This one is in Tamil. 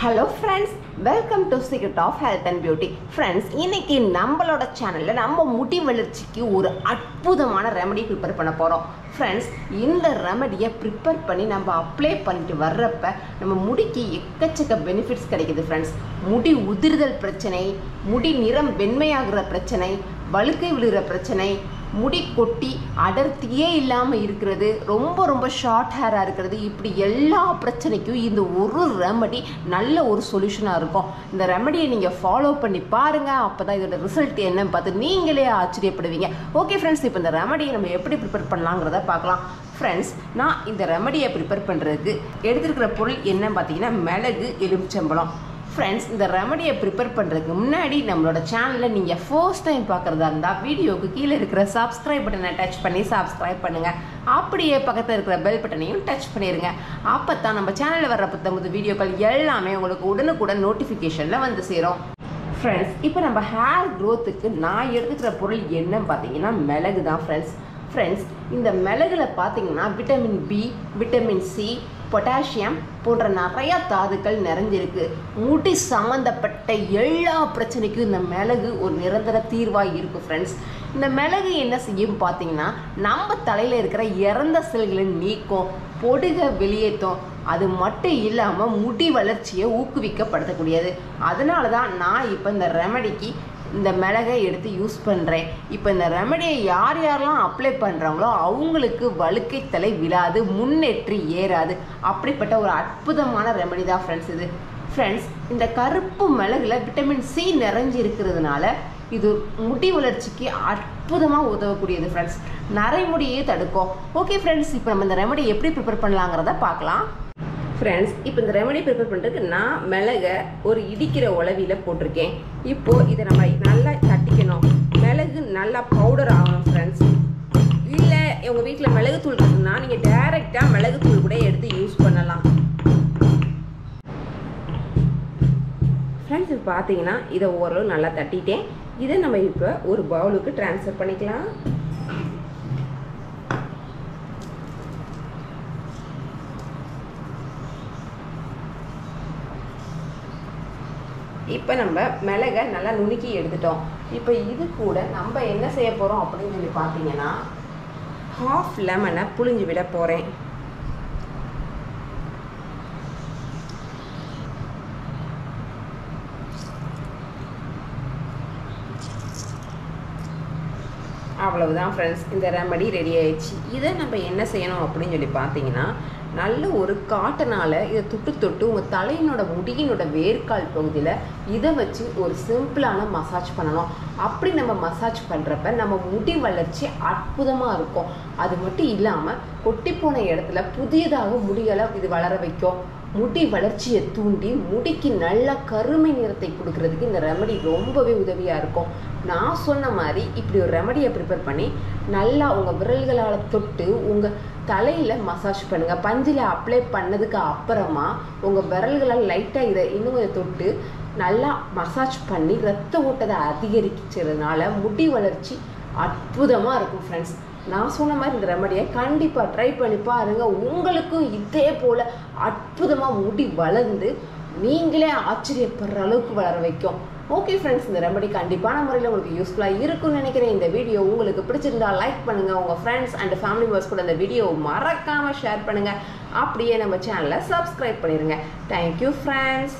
Hello friends, welcome to Secret of Health and Beauty. Friends, இன்னைக்கு நம்மளோட சேனல்ல நம்ம முடி வளர்ச்சிக்கு ஒரு அற்புதமான ரெமெடி ப்ரிப்பேர் பண்ண போறோம். Friends, இந்த ரெமெடியை ப்ரிப்பேர் பண்ணி நம்ம அப்ளை பண்ணிட்டு வர்றப்ப நம்ம முடிக்கு எக்கச்சக்க பெனிஃபிட்ஸ் கிடைக்குது ஃப்ரெண்ட்ஸ். முடி உதிர்தல் பிரச்சனை, முடி நிறம் வெண்மையாகிற பிரச்சனை, வழுக்கை விழுகிற பிரச்சனை, முடி கொட்டி அடர்த்தியே இல்லாமல் இருக்கிறது, ரொம்ப ஷார்ட் ஹேராக இருக்கிறது, இப்படி எல்லா பிரச்சனைக்கும் இந்த ஒரு ரெமெடி நல்ல ஒரு சொல்யூஷனாக இருக்கும். இந்த ரெமெடியை நீங்கள் ஃபாலோ பண்ணி பாருங்கள், அப்போ தான் இதோட ரிசல்ட் என்னன்னு பார்த்து நீங்களே ஆச்சரியப்படுவீங்க. ஓகே ஃப்ரெண்ட்ஸ், இப்போ இந்த ரெமெடியை நம்ம எப்படி ப்ரிப்பேர் பண்ணலாங்கிறத பார்க்கலாம். ஃப்ரெண்ட்ஸ், நான் இந்த ரெமெடியை ப்ரிப்பேர் பண்ணுறதுக்கு எடுத்துருக்கிற பொருள் என்னன்னு பார்த்தீங்கன்னா மிளகு, எலுமிச்சம்பழம். ஃப்ரெண்ட்ஸ், இந்த ரெமெடியை ப்ரிப்பேர் பண்ணுறதுக்கு முன்னாடி நம்மளோட சேனலில் நீங்கள் ஃபர்ஸ்ட் டைம் பார்க்குறதா இருந்தால் வீடியோவுக்கு கீழே இருக்கிற சப்ஸ்கிரைப் பட்டனை டச் பண்ணி சப்ஸ்கிரைப் பண்ணுங்கள். அப்படியே பக்கத்தில் இருக்கிற பெல் பட்டனையும் டச் பண்ணிடுங்க. அப்போ தான் நம்ம சேனலில் வர்ற புத்தம்புது வீடியோக்கள் எல்லாமே உங்களுக்கு உடனுக்குடன் நோட்டிஃபிகேஷனில் வந்து சேரும். ஃப்ரெண்ட்ஸ், இப்போ நம்ம ஹேர் க்ரோத்துக்கு நான் எடுத்துக்கிற பொருள் என்னன்னு பார்த்தீங்கன்னா மிளகு தான் ஃப்ரெண்ட்ஸ். இந்த மிளகுல பார்த்தீங்கன்னா vitamin B, vitamin C, potassium போன்ற நிறையா தாதுக்கள் நிறைஞ்சிருக்கு. முடி சம்மந்தப்பட்ட எல்லா பிரச்சனைக்கும் இந்த மிளகு ஒரு நிரந்தர தீர்வாக இருக்குது ஃப்ரெண்ட்ஸ். இந்த மிளகு என்ன செய்யும் பார்த்தீங்கன்னா நம்ம தலையில் இருக்கிற இறந்த செல்களை நீக்கும், பொடுகை வெளியேற்றும். அது மட்டும் இல்லாமல் முடி வளர்ச்சியை ஊக்குவிக்கப்படுத்தக்கூடியது. அதனால தான் நான் இப்போ இந்த ரெமெடிக்கு இந்த மிளகை எடுத்து யூஸ் பண்ணுறேன். இப்போ இந்த ரெமெடியை யாரெல்லாம் அப்ளை பண்ணுறாங்களோ அவங்களுக்கு வழுக்கை தலை விழாது, முன்னேற்றி ஏறாது. அப்படிப்பட்ட ஒரு அற்புதமான ரெமெடி தான் ஃப்ரெண்ட்ஸ் இது. ஃப்ரெண்ட்ஸ், இந்த கருப்பு மிளகுல விட்டமின் சி நிறைஞ்சி இருக்கிறதுனால இது முடி வளர்ச்சிக்கு அற்புதமாக உதவக்கூடியது ஃப்ரெண்ட்ஸ். நரைமுடியே தடுக்கும். ஓகே ஃப்ரெண்ட்ஸ், இப்போ நம்ம இந்த ரெமெடி எப்படி ப்ரிப்பேர் பண்ணலாங்கிறத பார்க்கலாம். ஃப்ரெண்ட்ஸ், இப்போ இந்த ரெமெடி ப்ரிப்பேர் பண்ணுறதுக்கு நான் மிளகை ஒரு இடிக்கிற உலவியில் போட்டிருக்கேன். இப்போது இதை நம்ம நல்லா தட்டிக்கணும். மிளகு நல்லா பவுடர் ஆகணும் ஃப்ரெண்ட்ஸ். இல்லை உங்கள் வீட்டில் மிளகுத்தூள் இருக்குன்னா நீங்கள் டைரெக்டாக மிளகுத்தூள் கூட எடுத்து யூஸ் பண்ணலாம். ஃப்ரெண்ட்ஸ், இப்போ பார்த்தீங்கன்னா இதை ஓரளவு நல்லா தட்டிட்டேன். இதை நம்ம இப்போ ஒரு பவுலுக்கு ட்ரான்ஸ்ஃபர் பண்ணிக்கலாம். இப்போ நம்ம மிளகை நல்லா நுணுக்கி எடுத்துட்டோம். இப்போ இது கூட நம்ம என்ன செய்ய போகிறோம் அப்படின்னு சொல்லி பார்த்தீங்கன்னா ஹாஃப் லெமனை புழிஞ்சு விட போகிறேன். அவ்வளவுதான் ஃப்ரெண்ட்ஸ், இந்த ரெமெடி ரெடி ஆயிடுச்சு. இதை நம்ம என்ன செய்யணும் அப்படின்னு சொல்லி பார்த்தீங்கன்னா நல்ல ஒரு காட்டனால் இதை தொட்டு உங்கள் தலையினோட முடியினோட வேர்க்கால் பகுதியில் இதை வச்சு ஒரு சிம்பிளான மசாஜ் பண்ணணும். அப்படி நம்ம மசாஜ் பண்ணுறப்ப நம்ம முடி வளர்ச்சி அற்புதமாக இருக்கும். அது மட்டும் இல்லாமல் கொட்டி போன இடத்துல புதியதாக முடிகளை இது வளர வைக்கும். முடி வளர்ச்சியை தூண்டி முடிக்கு நல்ல கருமை நிறத்தை கொடுக்கறதுக்கு இந்த ரெமெடி ரொம்பவே உதவியாக இருக்கும். நான் சொன்ன மாதிரி இப்படி ஒரு ரெமெடியை ப்ரிப்பேர் பண்ணி நல்லா உங்கள் விரல்களால் தொட்டு உங்கள் தலையில் மசாஜ் பண்ணுங்கள். பஞ்சில் அப்ளை பண்ணதுக்கு அப்புறமா உங்கள் விரல்களால் லைட்டாக இதை இன்னும் கொஞ்சம் தொட்டு நல்லா மசாஜ் பண்ணி ரத்த ஓட்டத்தை அதிகரிக்கிறதுனால முடி வளர்ச்சி அற்புதமாக இருக்கும் ஃப்ரெண்ட்ஸ். நான் சொன்ன மாதிரி இந்த ரெமெடியை கண்டிப்பாக ட்ரை பண்ணி பாருங்கள். உங்களுக்கும் இதே போல் அற்புதமாக முடி வளர்ந்து நீங்களே ஆச்சரியப்படுற அளவுக்கு வளர வைக்கும். ஓகே ஃப்ரெண்ட்ஸ், இந்த ரெமெடி கண்டிப்பான முறையில் உங்களுக்கு யூஸ்ஃபுல்லாக இருக்கும்னு நினைக்கிறேன். இந்த வீடியோ உங்களுக்கு பிடிச்சிருந்தா லைக் பண்ணுங்கள். உங்கள் ஃப்ரெண்ட்ஸ் அண்ட் ஃபேமிலி மெம்பர்ஸ் கூட இந்த வீடியோவை மறக்காமல் ஷேர் பண்ணுங்கள். அப்படியே நம்ம சேனலை சப்ஸ்கிரைப் பண்ணிடுங்க. Thank you friends.